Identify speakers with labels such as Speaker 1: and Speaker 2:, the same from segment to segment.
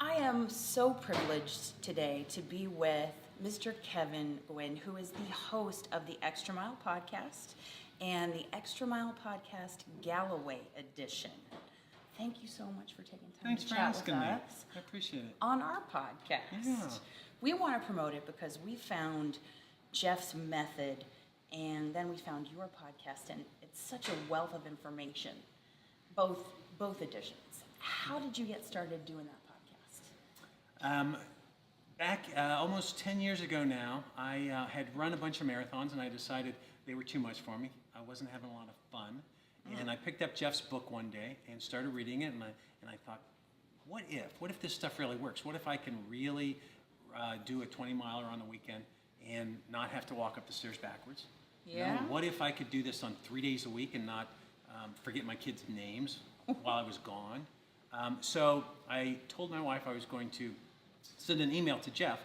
Speaker 1: I am so privileged today to be with Mr. Kevin Gwin, who is the host of the Extra Mile podcast and the Extra Mile podcast Galloway Edition. Thank you so much for taking time to chat with us.
Speaker 2: I appreciate it.
Speaker 1: On our podcast.
Speaker 2: Yeah.
Speaker 1: We want to promote it because we found Jeff's method and then we found your podcast, and it's such a wealth of information, both editions. How did you get started doing that podcast?
Speaker 2: Back almost 10 years ago now, I had run a bunch of marathons, and I decided they were too much for me. I wasn't having a lot of fun. And I picked up Jeff's book one day and started reading it, and I thought, what if this stuff really works? What if I can really do a 20-miler on the weekend and not have to walk up the stairs backwards?
Speaker 1: Yeah.
Speaker 2: You know, what if I could do this on 3 days a week and not forget my kids' names while I was gone? So I told my wife I was going to send an email to Jeff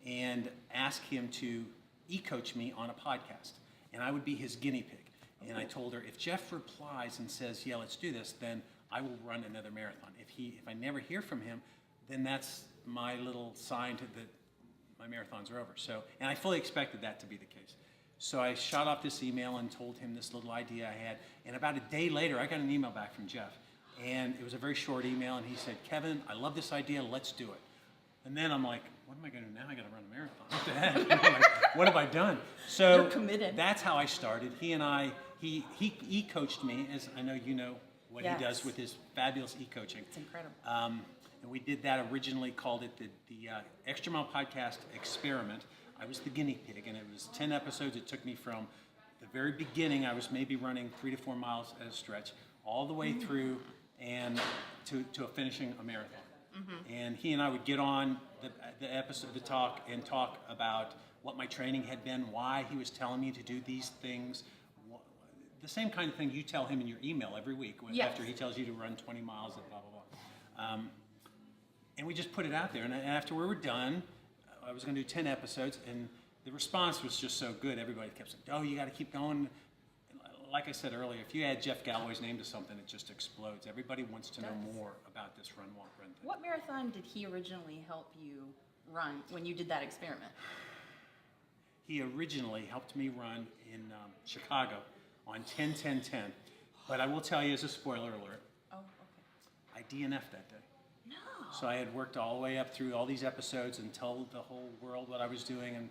Speaker 2: and ask him to e-coach me on a podcast, and I would be his guinea pig. And I told her, if Jeff replies and says, yeah, let's do this, then I will run another marathon. If I never hear from him, then that's my little sign that my marathons are over. So, and I fully expected that to be the case. So I shot off this email and told him this little idea I had. And about a day later, I got an email back from Jeff. And it was a very short email, and he said, Kevin, I love this idea, let's do it. And then I'm like, what am I going to do now? I got to run a marathon. What the heck? I'm like, what have I done? So
Speaker 1: You're committed.
Speaker 2: That's how I started. He coached me, as I know you know what
Speaker 1: Yes.
Speaker 2: he does with his fabulous e-coaching.
Speaker 1: It's incredible.
Speaker 2: And we did that originally, called it the Extra Mile Podcast Experiment. I was the guinea pig, and it was 10 episodes. It took me from the very beginning, I was maybe running 3 to 4 miles at a stretch, all the way through and to finishing a marathon. And he and I would get on the episode to talk about what my training had been, why he was telling me to do these things, the same kind of thing you tell him in your email every week
Speaker 1: Yes.
Speaker 2: after he tells you to run 20 miles and blah, blah, blah. And we just put it out there. And after we were done, I was going to do 10 episodes, and the response was just so good. Everybody kept saying, oh, you got to keep going. Like I said earlier, if you add Jeff Galloway's name to something, it just explodes. Everybody wants to know more about this run, walk, run thing.
Speaker 1: What marathon did he originally help you run when you did that experiment?
Speaker 2: He originally helped me run in Chicago on 10-10-10. But I will tell you, as a spoiler alert,
Speaker 1: Oh, okay.
Speaker 2: I DNF'd that day.
Speaker 1: No.
Speaker 2: So I had worked all the way up through all these episodes and told the whole world what I was doing, and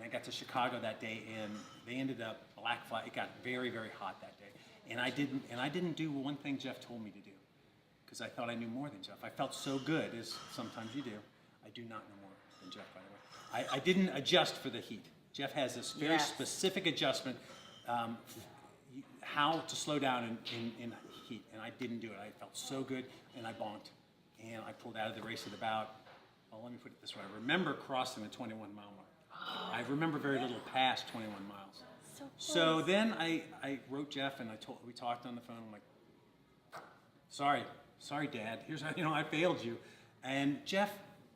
Speaker 2: I got to Chicago that day, and they ended up black flag. It got very, very hot that day, and I didn't do one thing Jeff told me to do, because I thought I knew more than Jeff. I felt so good, as sometimes you do. I do not know more than Jeff, by the way. I didn't adjust for the heat. Jeff has this very specific adjustment, how to slow down in heat, and I didn't do it. I felt so good, and I bonked, and I pulled out of the race at about, well, let me put it this way. I remember crossing the 21-mile mark. I remember very little past 21 miles. So then I wrote Jeff, and we talked on the phone. I'm like, sorry, Dad. Here's how, I failed you. And Jeff,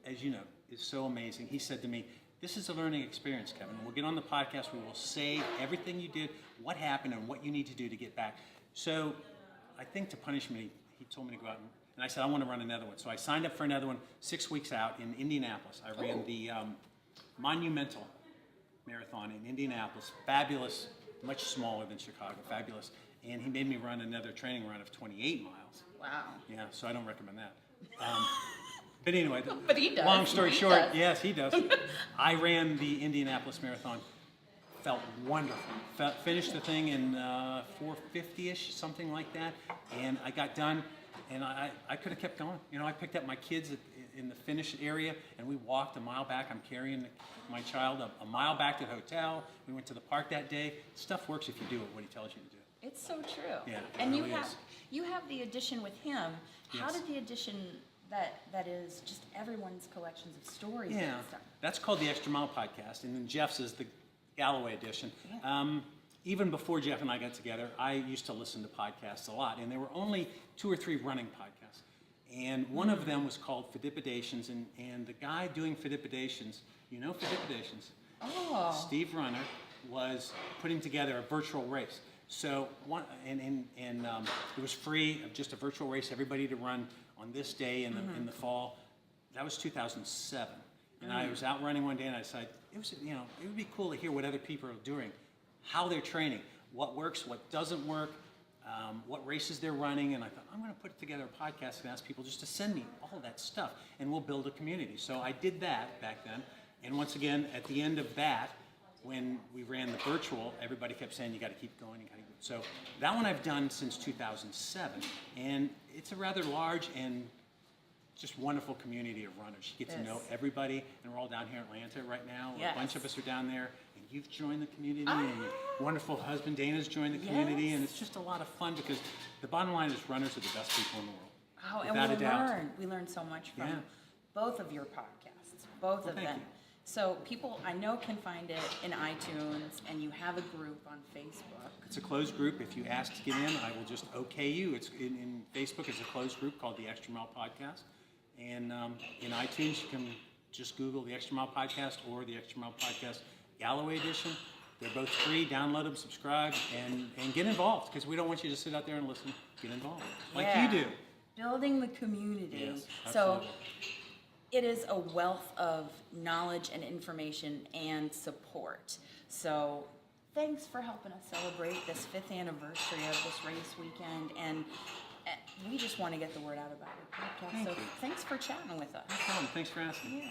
Speaker 2: as you know, is so amazing. He said to me, this is a learning experience, Kevin. We'll get on the podcast. We will say everything you did, what happened, and what you need to do to get back. So I think to punish me, he told me to go out, and I said, I want to run another one. So I signed up for another one 6 weeks out in Indianapolis. I ran the Monumental Marathon in Indianapolis. Fabulous, much smaller than Chicago, fabulous. And he made me run another training run of 28 miles.
Speaker 1: Wow.
Speaker 2: Yeah, so I don't recommend that. But anyway,
Speaker 1: But he does.
Speaker 2: long story
Speaker 1: He
Speaker 2: short,
Speaker 1: does.
Speaker 2: yes, he does. I ran the Indianapolis Marathon, felt wonderful. Finished the thing in 4:50-ish, something like that, and I got done, and I could have kept going. I picked up my kids in the finish area, and we walked a mile back. I'm carrying my child a mile back to the hotel. We went to the park that day. Stuff works if you do what he tells you to do.
Speaker 1: It's so true.
Speaker 2: Yeah,
Speaker 1: and
Speaker 2: it really
Speaker 1: you have the edition with him. How
Speaker 2: Yes.
Speaker 1: did the edition that is just everyone's collections of stories
Speaker 2: Yeah,
Speaker 1: and stuff?
Speaker 2: that's called the Extra Mile Podcast, and then Jeff's is the Galloway Edition.
Speaker 1: Yeah.
Speaker 2: Even before Jeff and I got together, I used to listen to podcasts a lot, and there were only 2 or 3 running podcasts. And one of them was called Fedipidations, and the guy doing Fedipidations, Fedipidations, Steve Runner, was putting together a virtual race. So it was free, just a virtual race, everybody to run on this day in the fall. that was 2007. And I was out running one day and I decided, it would be cool to hear what other people are doing, how they're training, what works, what doesn't work, what races they're running. And I thought, I'm going to put together a podcast and ask people just to send me all that stuff and we'll build a community. So I did that back then. And once again, at the end of that, when we ran the virtual, everybody kept saying, you got to keep going, you got to keep. So that one I've done since 2007. And it's a rather large and just wonderful community of runners. You get to know everybody, and we're all down here in Atlanta right now.
Speaker 1: Yes.
Speaker 2: A bunch of us are down there, and you've joined the community, and your wonderful husband Dana's joined the community, and it's just a lot of fun because the bottom line is runners are the best people in the world.
Speaker 1: Oh,
Speaker 2: without
Speaker 1: and
Speaker 2: a doubt.
Speaker 1: we learn so much from
Speaker 2: Yeah.
Speaker 1: both of your podcasts, both of
Speaker 2: thank
Speaker 1: them.
Speaker 2: you.
Speaker 1: So people I know can find it in iTunes, and you have a group on Facebook.
Speaker 2: It's a closed group. If you ask to get in, I will just okay you. It's in Facebook. It's a closed group called the Extra Mile Podcast. And in iTunes, you can just Google the Extra Mile Podcast or the Extra Mile Podcast Galloway Edition. They're both free. Download them, subscribe, and get involved because we don't want you to sit out there and listen. Get involved like you do.
Speaker 1: Building the community.
Speaker 2: Yes,
Speaker 1: so
Speaker 2: absolutely.
Speaker 1: it is a wealth of knowledge and information and support. So thanks for helping us celebrate this 5th anniversary of this race weekend. And we just want to get the word out about your podcast.
Speaker 2: Thank
Speaker 1: so
Speaker 2: you.
Speaker 1: thanks for chatting with us.
Speaker 2: No problem. Thanks for asking.
Speaker 1: Yeah.